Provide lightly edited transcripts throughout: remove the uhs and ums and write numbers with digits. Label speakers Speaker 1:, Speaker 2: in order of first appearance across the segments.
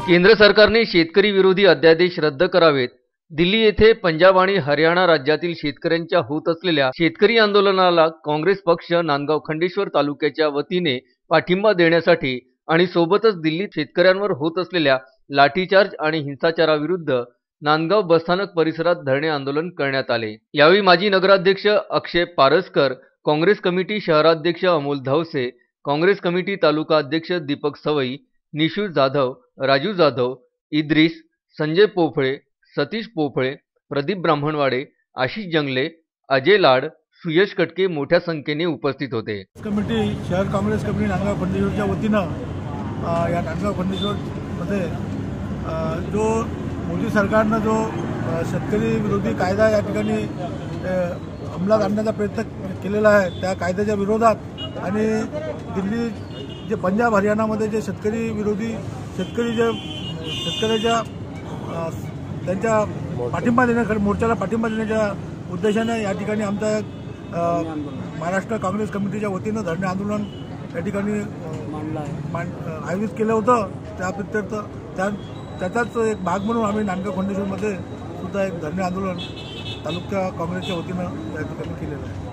Speaker 1: केंद्र सरकारने शेतकरी विरोधी अध्यादेश रद्द करावेत। दिल्ली येथे पंजाब आणि हरियाणा राज्यातील शेतकऱ्यांच्या होत असलेल्या शेतकरी आंदोलनाला काँग्रेस पक्ष नांदगाव खंडेश्वर तालुक्याच्या वतीने पाठिंबा देण्यासाठी आणि सोबतच दिल्लीत शेतकऱ्यांवर होत असलेल्या लाठीचार्ज आणि हिंसाचाराविरुद्ध नांदगाव बसस्थानक परिसरात धरणे आंदोलन करण्यात आले। यावेळी माजी नगराध्यक्ष अक्षय पारसकर, काँग्रेस कमिटी शहराध्यक्ष अमोल धावसे, काँग्रेस कमिटी तालुका अध्यक्ष दीपक सवई, निशू जाधव, राजू जाधव, इद्रिस, संजय पोफळे, सतीश पोफळे, प्रदीप ब्राह्मणवाडे, आशिष जंगले, अजय लाड, सुयश कटके मोठ्या संख्येने उपस्थित होते।
Speaker 2: कमिटी शहर काँग्रेस कमिटी नांदगाव खंडेश्वरच्या वतीनं या नांदगाव खंडेश्वरमध्ये जो मोदी सरकारनं जो शेतकरी विरोधी कायदा या ठिकाणी अंमलात आणण्याचा प्रयत्न केलेला आहे, त्या कायद्याच्या विरोधात आणि दिल्ली जे पंजाब हरियाणामध्ये जे शेतकरी विरोधी शेतकऱ्याच्या त्यांच्या पाठिंबा देण्यासाठी मोर्चाला पाठिंबा देण्याच्या उद्देशाने या ठिकाणी आमचा महाराष्ट्र काँग्रेस कमिटीच्या वतीनं धरणे आंदोलन या ठिकाणी आयोजित केलं होतं। त्याचाच एक भाग म्हणून आम्ही नांदगाव खंडेश्वरमध्ये सुद्धा एक धरणे आंदोलन तालुका काँग्रेसच्या वतीनं या ठिकाणी केलेलं आहे।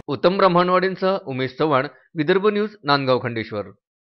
Speaker 1: उत्तम ब्राह्मणवाडेंसह उमेश चव्हाण, विदर्भ न्यूज, नांदगाव खंडेश्वर।